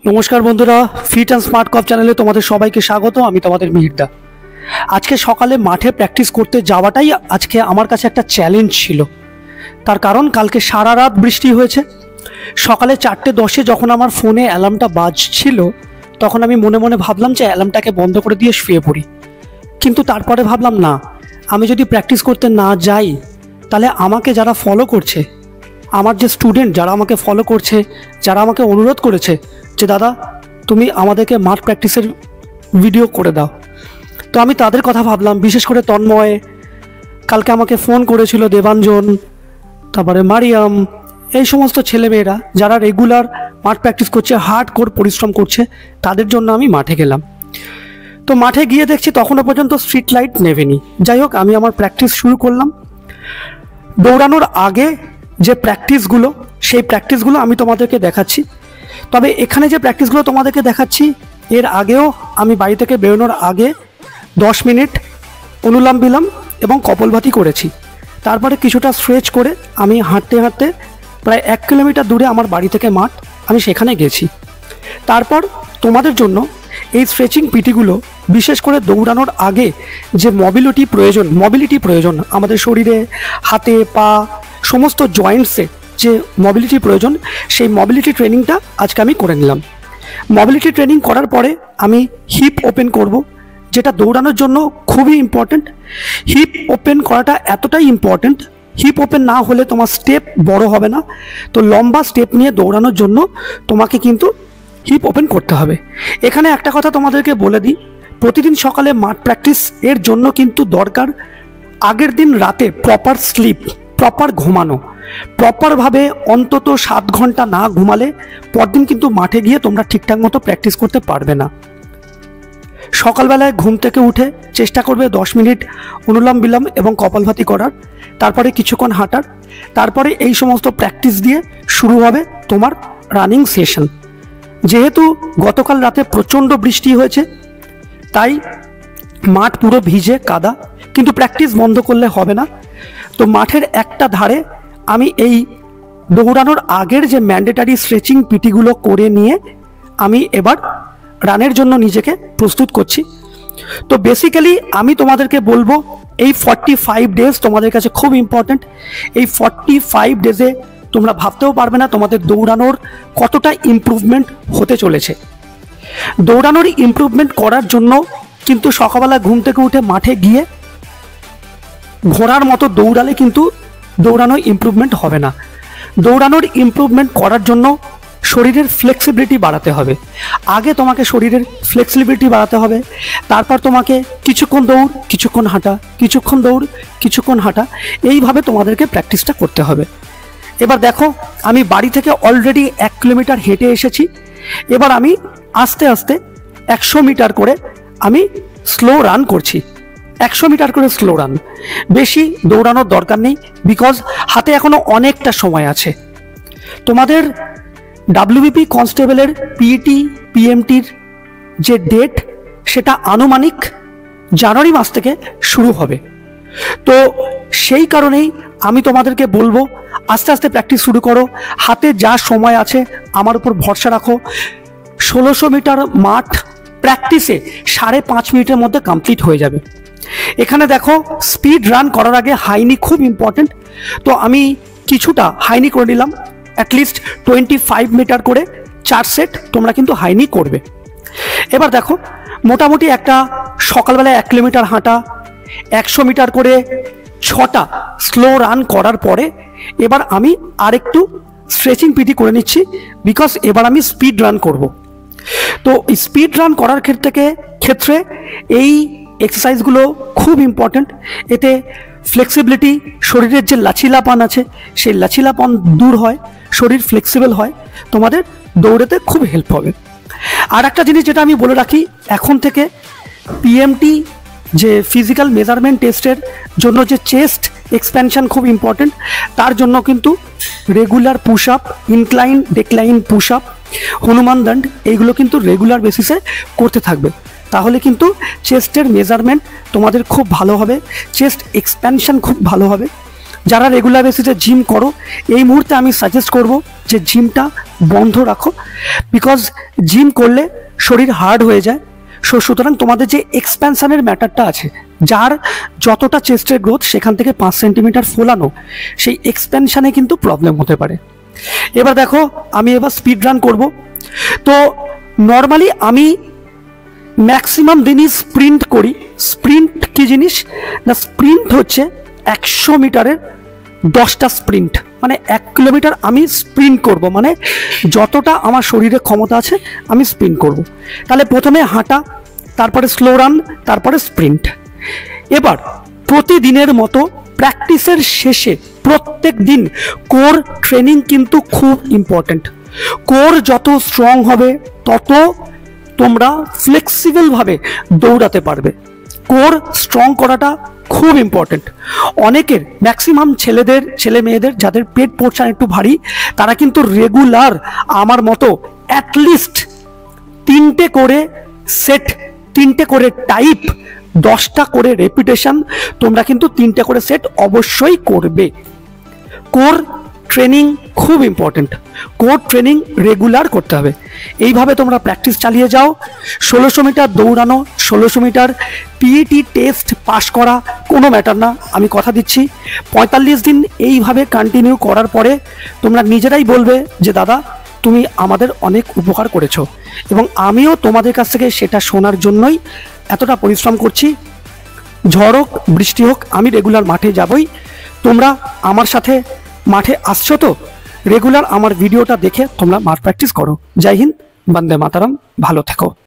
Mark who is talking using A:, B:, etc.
A: নমস্কার বন্ধুরা, fit and smart কপ চ্যানেলে তোমাদের সবাইকে স্বাগত। আমি তোমাদের মিহিরদা। আজকে সকালে মাঠে প্র্যাকটিস করতে যাওয়াটাই আজকে আমার কাছে একটা চ্যালেঞ্জ ছিল। তার কারণ কালকে সারা রাত বৃষ্টি হয়েছে। সকালে 4:10 যখন আমার ফোনে অ্যালার্মটা বাজছিল, তখন আমি মনে মনে ভাবলাম যে অ্যালার্মটাকে বন্ধ করে দিয়ে শুয়ে পড়ি। কিন্তু তারপরে ভাবলাম না, আমি যদি প্র্যাকটিস করতে না যাই তাহলে আমাকে যারা ফলো করছে, আমার যে স্টুডেন্ট যারা আমাকে ফলো করছে, যারা আমাকে অনুরোধ করেছে যে দাদা তুমি আমাদেরকে মাঠ প্র্যাকটিসের ভিডিও করে দাও, তো আমি তাদের কথা ভাবলাম। বিশেষ করে তন্ময়, কালকে আমাকে ফোন করেছিল দেবাঞ্জন, তারপরে মারিয়াম, এই সমস্ত ছেলেমেয়েরা যারা রেগুলার মাঠ প্র্যাকটিস করছে, হার্ড কোর পরিশ্রম করছে, তাদের জন্য আমি মাঠে গেলাম। তো মাঠে গিয়ে দেখছি তখনও পর্যন্ত স্ট্রিট লাইট নেভেনি। যাই হোক, আমি আমার প্র্যাকটিস শুরু করলাম। দৌড়ানোর আগে যে প্র্যাকটিসগুলো, সেই প্র্যাকটিসগুলো আমি তোমাদেরকে দেখাচ্ছি। তবে এখানে যে প্র্যাকটিসগুলো তোমাদেরকে দেখাচ্ছি, এর আগেও আমি বাড়ি থেকে বেরোনোর আগে 10 মিনিট অনুলোম বিলোম এবং কপালভাতি করেছি। তারপরে কিছুটা স্ট্রেচ করে আমি হাঁটতে হাঁটতে প্রায় 1 কিলোমিটার দূরে আমার বাড়ি থেকে মাঠ, আমি সেখানে গেছি। তারপর তোমাদের জন্য এই স্ট্রেচিং পিটিগুলো, বিশেষ করে দৌড়ানোর আগে যে মোবিলিটি প্রয়োজন আমাদের শরীরে, হাতে, পা, সমস্ত জয়েন্টসে যে মোবিলিটি প্রয়োজন, সেই মোবিলিটি ট্রেনিংটা আজকে আমি করে নিলাম। মোবিলিটি ট্রেনিং করার পরে আমি হিপ ওপেন করব, যেটা দৌড়ানোর জন্য খুবই ইম্পর্ট্যান্ট। হিপ ওপেন করাটা এতটাই ইম্পর্ট্যান্ট, হিপ ওপেন না হলে তোমার স্টেপ বড় হবে না। তো লম্বা স্টেপ নিয়ে দৌড়ানোর জন্য তোমাকে কিন্তু হিপ ওপেন করতে হবে। এখানে একটা কথা তোমাদেরকে বলে দিই, প্রতিদিন সকালে মাঠ প্র্যাকটিস এর জন্য কিন্তু দরকার আগের দিন রাতে প্রপার স্লিপ, প্রপার ঘুমানো। প্রপারভাবে অন্তত 7 ঘন্টা না ঘুমালে পরদিন কিন্তু মাঠে গিয়ে তোমরা ঠিকঠাক মতো প্র্যাকটিস করতে পারবে না। সকালবেলায় ঘুম থেকে উঠে চেষ্টা করবে 10 মিনিট অনুলোম বিলোম এবং কপালভাতি করার, তারপরে কিছুক্ষণ হাঁটার, তারপরে এই সমস্ত প্র্যাকটিস দিয়ে শুরু হবে তোমার রানিং সেশন। যেহেতু গতকাল রাতে প্রচণ্ড বৃষ্টি হয়েছে, তাই মাঠ পুরো ভিজে কাদা, কিন্তু প্র্যাকটিস বন্ধ করলে হবে না। তো মাঠের একটা ধারে আমি এই দৌড়ানোর আগের যে ম্যান্ডেটারি স্ট্রেচিং পিটিগুলো করে নিয়ে আমি এবার রানের জন্য নিজেকে প্রস্তুত করছি। তো বেসিক্যালি আমি তোমাদেরকে বলবো, এই 45 ডেজ তোমাদের কাছে খুব ইম্পর্ট্যান্ট। এই 45 ডেজে তোমরা ভাবতেও পারবে না তোমাদের দৌড়ানোর কতটা ইমপ্রুভমেন্ট হতে চলেছে। দৌড়ানোর ইমপ্রুভমেন্ট করার জন্য কিন্তু সকালবেলা ঘুম থেকে উঠে মাঠে গিয়ে ঘোড়ার মতো দৌড়ালে কিন্তু দৌড়ানোর ইমপ্রুভমেন্ট হবে না। দৌড়ানোর ইমপ্রুভমেন্ট করার জন্য শরীরের ফ্লেক্সিবিলিটি বাড়াতে হবে। আগে তোমাকে শরীরের ফ্লেক্সিবিলিটি বাড়াতে হবে, তারপর তোমাকে কিছুক্ষণ দৌড়, কিছুক্ষণ হাঁটা, কিছুক্ষণ দৌড়, কিছুক্ষণ হাঁটা, এইভাবে তোমাদেরকে প্র্যাকটিসটা করতে হবে। এবার দেখো, আমি বাড়ি থেকে অলরেডি 1 কিলোমিটার হেঁটে এসেছি। এবার আমি আস্তে আস্তে 100 মিটার করে আমি স্লো রান করছি। 100 মিটার করে স্লো রান, বেশি দৌড়ানোর দরকার নেই, বিকজ হাতে এখনো অনেকটা সময় আছে। তোমাদের ডাব্লিউবিপি কনস্টেবলের পিইটি পিএমটির যে ডেট, সেটা আনুমানিক জানুয়ারি মাস থেকে শুরু হবে। তো সেই কারণেই আমি তোমাদেরকে বলবো, আস্তে আস্তে প্র্যাকটিস শুরু করো। হাতে যা সময় আছে আমার উপর ভরসা রাখো। 1600 মিটার মাঠ প্র্যাকটিসে 5.5 মিনিটের মধ্যে কমপ্লিট হয়ে যাবে। এখানে দেখো, স্পিড রান করার আগে হাইনি খুব ইম্পর্টেন্ট। তো আমি কিছুটা হাইনি করে নিলাম, অ্যাটলিস্ট 25 মিটার করে 4 সেট তোমরা কিন্তু হাইনি করবে। এবার দেখো, মোটামুটি একটা সকালবেলায় 1 কিলোমিটার হাঁটা, 100 মিটার করে 6টা স্লো রান করার পরে এবার আমি আরেকটু স্ট্রেচিং পিটি করে নিচ্ছি, বিকজ এবার আমি স্পিড রান করব। তো স্পিড রান করার ক্ষেত্রে এই এক্সারসাইজগুলো খুব ইম্পর্ট্যান্ট। এতে ফ্লেক্সিবিলিটি, শরীরের যে লাচিলাপন আছে সেই লাচিলাপন দূর হয়, শরীর ফ্লেক্সিবল হয়, তোমাদের দৌড়াতে খুব হেল্প হবে। আর একটা জিনিস যেটা আমি বলে রাখি, এখন থেকে পিএমটি যে ফিজিক্যাল মেজারমেন্ট টেস্টের জন্য যে চেস্ট এক্সপ্যানশন খুব ইম্পর্টেন্ট, তার জন্য কিন্তু regular push up, incline decline push up, Hanuman দণ্ড, এইগুলো কিন্তু রেগুলার বেসিসে করতে থাকবে। তাহলে কিন্তু চেস্টের মেজারমেন্ট তোমাদের খুব ভালো হবে, চেস্ট এক্সপ্যানশন খুব ভালো হবে। যারা রেগুলার বেসিসে জিম করো, এই মুহূর্তে আমি সাজেস্ট করব যে জিমটা বন্ধ রাখো, বিকজ জিম করলে শরীর হার্ড হয়ে যায়। সুতরাং তোমাদের যে এক্সপ্যানশনের ম্যাটারটা আছে, যার যতটা চেস্টের গ্রোথ সেখান থেকে 5 সেন্টিমিটার ফোলানো, সেই এক্সপ্যানশনে কিন্তু প্রবলেম হতে পারে। এবার দেখো, আমি এবার স্পিড রান করব। তো নর্মালি আমি ম্যাক্সিমাম দিনই স্প্রিন্ট করি। স্প্রিন্ট কি জিনিস না, স্প্রিন্ট হচ্ছে 100 মিটারের 10টা স্প্রিন্ট, মানে 1 কিলোমিটার আমি স্প্রিন্ট করব, মানে যতটা আমার শরীরে ক্ষমতা আছে আমি স্প্রিন্ট করব। তাহলে প্রথমে হাঁটা, তারপরে স্লো রান, তারপরে স্প্রিন্ট। এবার প্রতিদিনের মতো প্র্যাকটিসের শেষে প্রত্যেক দিন কোর ট্রেনিং কিন্তু খুব ইম্পর্ট্যান্ট। কোর যত স্ট্রং হবে তত তোমরা ফ্লেক্সিবলভাবে দৌড়াতে পারবে। কোর স্ট্রং করাটা খুব ইম্পর্ট্যান্ট। অনেকের, ম্যাক্সিমাম ছেলে মেয়েদের যাদের পেট পোর্শন একটু ভারী, তারা কিন্তু রেগুলার আমার মতো অ্যাটলিস্ট 3টে করে সেট, 3টে করে টাইপ, 10টা করে রেপিটেশন, তোমরা কিন্তু 3টে করে সেট অবশ্যই করবে। কোর ট্রেনিং খুব ইম্পর্টেন্ট। কোর ট্রেনিং রেগুলার করতে হবে। এইভাবে তোমরা প্র্যাকটিস চালিয়ে যাও। 1600 মিটার দৌড়ানো, 1600 মিটার পিইটি টেস্ট পাস করা কোনো ম্যাটার না। আমি কথা দিচ্ছি 45 দিন এইভাবে কন্টিনিউ করার পরে তোমরা নিজেরাই বলবে যে দাদা তুমি আমাদের অনেক উপকার করেছো, এবং আমিও তোমাদের কাছ থেকে সেটা শোনার জন্যই এতটা পরিশ্রম করছি। ঝড় হোক বৃষ্টি হোক আমি রেগুলার মাঠে যাবই। তোমরা আমার সাথে মাঠে আসছো তো, রেগুলার আমার ভিডিওটা দেখে তোমরা মাঠ প্র্যাকটিস করো। জয় হিন্দ, বন্দে মাতারাম, ভালো থেকো।